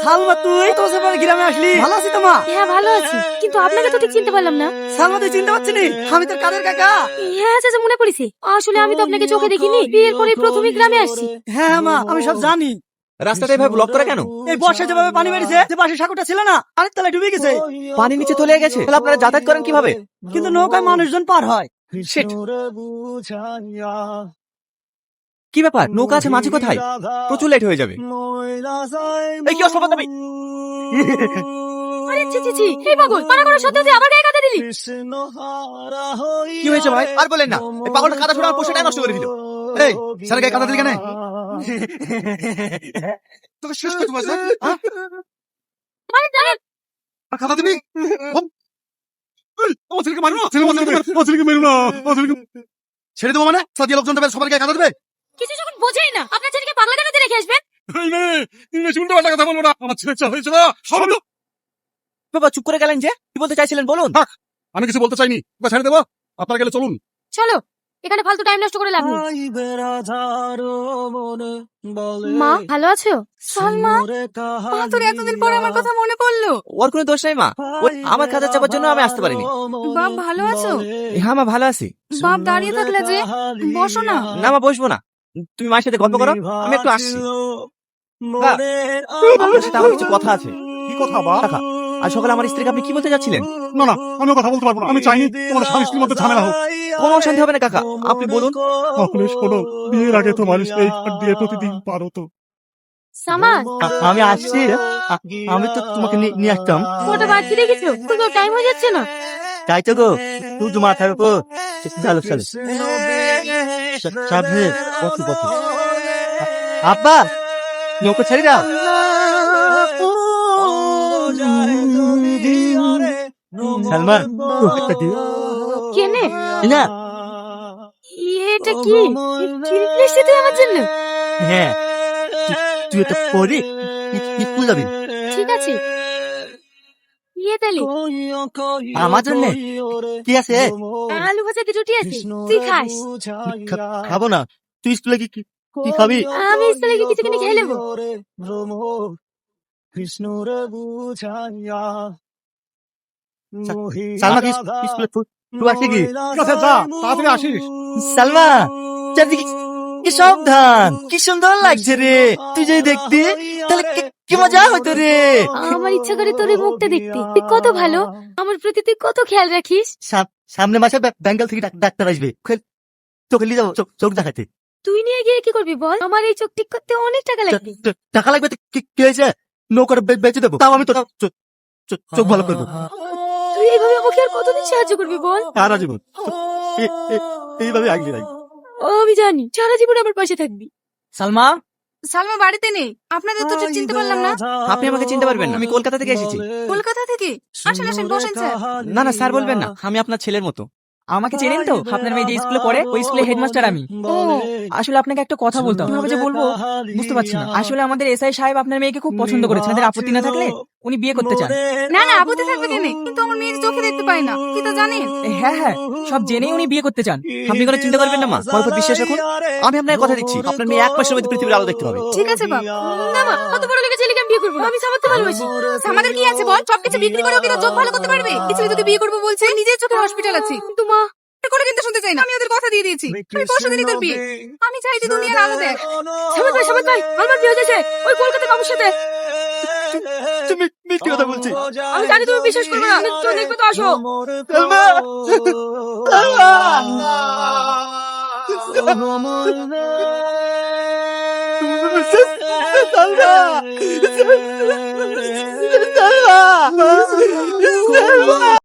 সালমা, তুই তো সেবার গ্রামে আসলি, ভালো আছি তো মা? হ্যাঁ ভালো আছি, কিন্তু আপনাকে তো ঠিক চিনতে পারলাম না। সালমা, তুই চিনতে পারছিস নি? আমি তোর কাদের কাকা। হ্যাঁ চাচা, মনে পড়েছে। আসলে আমি তো আপনাকে চোখে দেখিনি, বিয়ের পরে প্রথমে গ্রামে আসছি। হ্যাঁ মা, আমি সব জানি। রাস্তাটা এভাবে ব্লক করে কেন? এই বর্ষায় যেভাবে পানি বেড়েছে, যে পাশে সাঁকোটা ছিল না, পানির তলায় ডুবে গেছে। পানি নিচে তলিয়ে গেছে, তাহলে আপনারা যাতায়াত করেন কিভাবে? কিন্তু নৌকায় মানুষজন পার হয়। Shit! কি ব্যাপার, নৌকা আছে, মাঝি কোথায়? প্রচুর লেট হয়ে যাবে। এই কি অসভ্য তুমি! আরে ছি ছি ছি, এই পাগল, পানা করা সত্যি আবার গায়ে কাঁদা দিলি। কি হয়েছে ভাই? আর বলেন না, এই পাগলটা কাদা ছুড়ে আমার পোশাকটাই নষ্ট করে দিল। এই, স্যার গায়ে কাদা দিলি কেন? তোকে শেষ করে দেবো, স্যার। হ্যাঁ? আরে দাঁড়ান। আর কাদা দিবি? আমার ছেলেকে মারো না, আমার ছেলেকে মেরো না, আমার ছেলেকে ছেড়ে দেবো মানে? সাদিয়া লোকজন দেবে, সবার গায়ে কাদা দেবে? কিছু যখন বোঝেই না, আপনার ছেলেকে পাগলা গানাতে রেখে আসবেন। এই মেয়ে, তুমি বেশি উল্টো-পাল্টা কথা বলবো না। আমার ছেলে ইচ্ছা হয়েছে না, সব হলো। বাবা চুপ করে গেলেন যে, কি বলতে চাইছিলেন বলুন। থাক, আমি কিছু বলতে চাইনি, ওকে ছেড়ে দেবো। আপনারা গেলে চলুন। চলো, এখানে ফালতু টাইম নষ্ট করে লাভ নেই। মা ভালো আছো? সালমা, মা তোর এতদিন পর আমার কথা মনে পড়লো। ওর কোনো দোষ নাই মা, ওর আমার কাজে চাপার জন্য আমি আসতে পারিনি। বাপ ভালো আছো? হ্যাঁ মা, ভালো আছি। বাপ দাঁড়িয়ে থাকলে যে, বসো না। না মা, বসবো না, তুমি মায়ের সাথে গল্প করো, আমি একটু আসছি। বাবা, আপনার সাথে আমার কিছু কথা আছে। কি কথা বা? কাকা, আজ সকালে আমার স্ত্রীকে আপনি কি বলতে যাচ্ছিলেন? না না, আমিও কথা বলতে পারবো না। আমি চাইনি তোমার স্বামী স্ত্রীর মধ্যে ঝামেলা হোক। কোনো অশান্তি হবে না কাকা, আপনি বলুন। তাহলে শোনো, বিয়ের আগে তোমার এই ঘাট দিয়ে প্রতিদিন পার হতো। সামাদ, আমি আসছি, আমি তো তোমাকে নিয়ে আসতাম। ফটো বাড়তি দেখেছো? কোনো টাইম হয়ে যাচ্ছে না। তাই তো গো, তুই তো মাথার উপর। চলো চলো, সাবধানে, পথে পথে। আব্বা, নৌকো ছেড়ে দাও। সালমা, একটা দিও। কেনে? না, এটা কি? লিখছি তুই আমার জন্য? হ্যাঁ, তুই এটা পরে স্কুল যাবি। ঠিক আছে। তাহলে আমার জন্য কি আছে? আলু ভাজা দিয়ে রুটি আছে, তুই খাস? খাবো না। তুই স্কুলে কি কি খাবি? আমি স্কুলে গিয়ে কিছু কিনে খেয়ে নেবো। সালমা কি স্কুলে তুই আসি কি? ঠিক আছে, যা, তাড়াতাড়ি আসিস। সালমা, চারদিকে কি সাবধান, কি সুন্দর লাগছে রে। তুই যদি দেখতি তাহলে কি মজা হতো রে। আমার ইচ্ছা করে তোর এই মুখটা দেখতে। তুই কত ভালো, আমার প্রতি তুই কত খেয়াল রাখিস। সামনে মাসে বেঙ্গল থেকে ডাক্তার আসবে, তোকে নিয়ে যাবো চোখ দেখাতে। তুই নিয়ে গিয়ে কি করবি বল? আমার এই চোখ ঠিক করতে অনেক টাকা লাগবে। টাকা লাগবে তো কি হয়েছে? নৌকাটা বেঁচে দেবো, তাও আমি তো চোখ ভালো করবো। তুই এইভাবে আমাকে আর কতদিন সাহায্য করবি বল? সারা জীবন এইভাবে আগলে রাখবি। আমি জানি সারা জীবন আমার পাশে থাকবি। সালমা, সালমা বাড়িতে নেই, আপনাদের তো ঠিক চিনতে পারলাম না। আপনি আমাকে চিনতে পারবেন না, আমি কলকাতা থেকে এসেছি। কলকাতা থেকে? আসেন আসেন, বসেন স্যার। না না স্যার বলবেন না, আমি আপনার ছেলের মতো। আমাকে চেনেন তো? আপনার মেয়ে যে স্কুলে পড়ে, ওই স্কুলে হেডমাস্টার আমি। ও, আসলে আপনাকে একটা কথা বলতাম, কিভাবে যে বলবো বুঝতে পারছি না। আসলে আমাদের এসআই সাহেব আপনার মেয়েকে খুব পছন্দ করেছে, আপনাদের আপত্তি না থাকলে উনি বিয়ে করতে চান। না না, আপত্তি থাকবে কেন? কিন্তু আমার মেয়ে চোখে দেখতে পায় না, কি তো জানেন? হ্যাঁ হ্যাঁ, সব জেনেই উনি বিয়ে করতে চান। আপনি কোনো চিন্তা করবেন না মা, আমার উপর বিশ্বাস রাখুন। আমি আপনাকে কথা দিচ্ছি, আপনার মেয়ে এক মাসের মধ্যে পৃথিবীর আলো দেখতে পাবে। ঠিক আছে বাপ। না মা, অত বড় লোকের ছেলেকে আমি বিয়ে করবো না। আমি সামাদকে ভালোবাসি। সামাদের কি আছে বল? সবকিছু বিক্রি করে ওকে তো চোখ ভালো করতে পারবে। কিছু তোকে বিয়ে করবো বলছে, নিজের চোখে হসপিটাল আছে। কিন্তু মা, কোনো কিন্তু শুনতে চাই না। আমি ওদের কথা দিয়ে দিয়েছি, আমি পরশুদিনই তোর বিয়ে। আমি চাই যে দুনিয়ার আলো দেখ। সামাদ ভাই, আমার বিয়ে হয়ে গেছে ওই কলকাতা বাবুর সাথে। তুমি মিথ্যে কথা বলছি। আমি জানি তুমি বিশ্বাস করবে না, কিন্তু দেখবে তো, আসো। সালমা, সালমা, সালমা, সালমা।